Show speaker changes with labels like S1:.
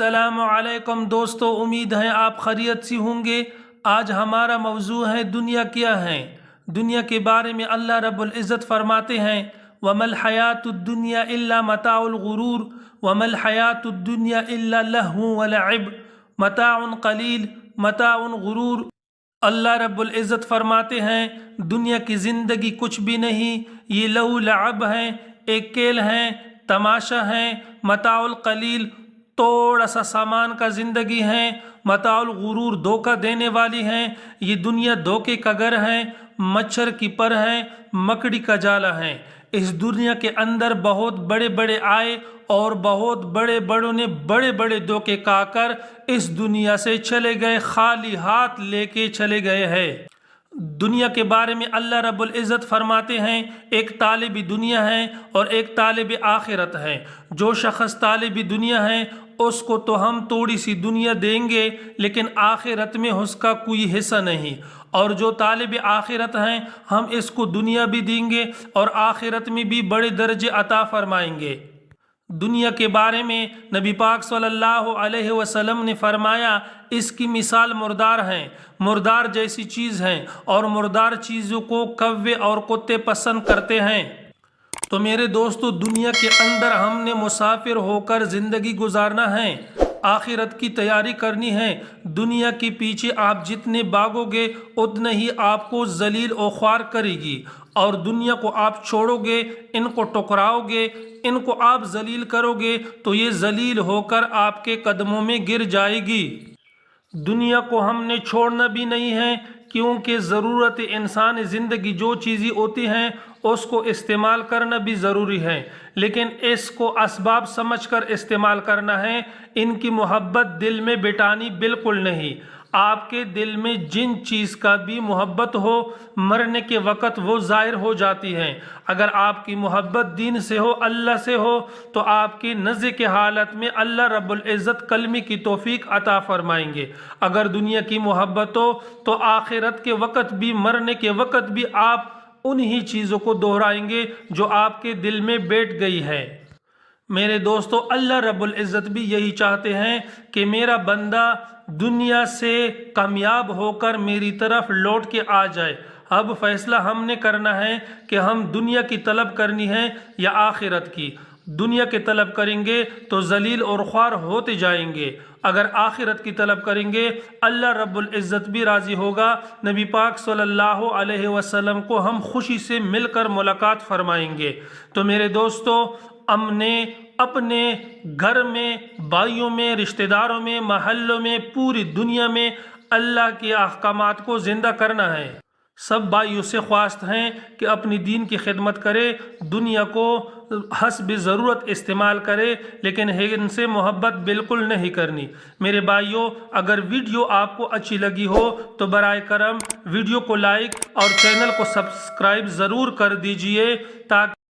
S1: السلام علیکم دوستو، امید ہے آپ خیریت سے ہوں گے۔ آج ہمارا موضوع ہے دنیا کیا ہے۔ دنیا کے بارے میں اللہ رب العزت فرماتے ہیں وَمَا الْحَيَاةُ الدُّنْيَا إِلَّا مَتَاعُ الْغُرُورِ وَمَا الْحَيَاةُ الدُّنْيَا إِلَّا لَهْوٌ وَلَعِبٌ مَتَاعٌ قَلِيلٌ مَتَاعٌ غرور۔ اللہ رب العزت فرماتے ہیں دنیا کی زندگی کچھ بھی نہیں، یہ لہو لعب ہے، ایک کھیل ہے، تماشا ہے، متاع القلیل تھوڑا سا سامان کا زندگی ہے، متاع الغرور دھوکہ دینے والی ہے۔ یہ دنیا دھوکے کا گھر ہے، مچھر کی پر ہے، مکڑی کا جالا ہے۔ اس دنیا کے اندر بہت بڑے بڑے آئے اور بہت بڑے بڑوں نے بڑے بڑے دھوکے کھا کر اس دنیا سے چلے گئے، خالی ہاتھ لے کے چلے گئے ہیں۔ دنیا کے بارے میں اللہ رب العزت فرماتے ہیں ایک طالب دنیا ہے اور ایک طالب آخرت ہے۔ جو شخص طالب دنیا ہے اس کو تو ہم تھوڑی سی دنیا دیں گے لیکن آخرت میں اس کا کوئی حصہ نہیں، اور جو طالب آخرت ہیں ہم اس کو دنیا بھی دیں گے اور آخرت میں بھی بڑے درجے عطا فرمائیں گے۔ دنیا کے بارے میں نبی پاک صلی اللہ علیہ وسلم نے فرمایا اس کی مثال مردار ہیں، مردار جیسی چیز ہیں اور مردار چیزوں کو کوے اور کتے پسند کرتے ہیں۔ تو میرے دوستو، دنیا کے اندر ہم نے مسافر ہو کر زندگی گزارنا ہے، آخرت کی تیاری کرنی ہے۔ دنیا کے پیچھے آپ جتنے بھاگو گے اتنا ہی آپ کو ذلیل و خوار کرے گی، اور دنیا کو آپ چھوڑو گے، ان کو ٹکراؤ گے، ان کو آپ ذلیل کرو گے تو یہ ذلیل ہو کر آپ کے قدموں میں گر جائے گی۔ دنیا کو ہم نے چھوڑنا بھی نہیں ہے، کیونکہ ضرورت انسان زندگی جو چیزیں ہوتی ہیں اس کو استعمال کرنا بھی ضروری ہے، لیکن اس کو اسباب سمجھ کر استعمال کرنا ہے۔ ان کی محبت دل میں بٹھانی بالکل نہیں۔ آپ کے دل میں جن چیز کا بھی محبت ہو، مرنے کے وقت وہ ظاہر ہو جاتی ہے۔ اگر آپ کی محبت دین سے ہو، اللہ سے ہو، تو آپ کی نزع کے حالت میں اللہ رب العزت کلمے کی توفیق عطا فرمائیں گے۔ اگر دنیا کی محبت ہو تو آخرت کے وقت بھی، مرنے کے وقت بھی آپ انہی چیزوں کو دہرائیں گے جو آپ کے دل میں بیٹھ گئی ہے۔ میرے دوستو، اللہ رب العزت بھی یہی چاہتے ہیں کہ میرا بندہ دنیا سے کامیاب ہو کر میری طرف لوٹ کے آ جائے۔ اب فیصلہ ہم نے کرنا ہے کہ ہم دنیا کی طلب کرنی ہے یا آخرت کی۔ دنیا کی طلب کریں گے تو ذلیل اور خوار ہوتے جائیں گے، اگر آخرت کی طلب کریں گے اللہ رب العزت بھی راضی ہوگا۔ نبی پاک صلی اللہ علیہ وسلم کو ہم خوشی سے مل کر ملاقات فرمائیں گے۔ تو میرے دوستو، اپنے گھر میں، بھائیوں میں، رشتہ داروں میں، محلوں میں، پوری دنیا میں اللہ کے احکامات کو زندہ کرنا ہے۔ سب بھائیوں سے خواست ہیں کہ اپنی دین کی خدمت کرے، دنیا کو حسب ضرورت استعمال کرے، لیکن ان سے محبت بالکل نہیں کرنی۔ میرے بھائیوں، اگر ویڈیو آپ کو اچھی لگی ہو تو برائے کرم ویڈیو کو لائک اور چینل کو سبسکرائب ضرور کر دیجئے، تاکہ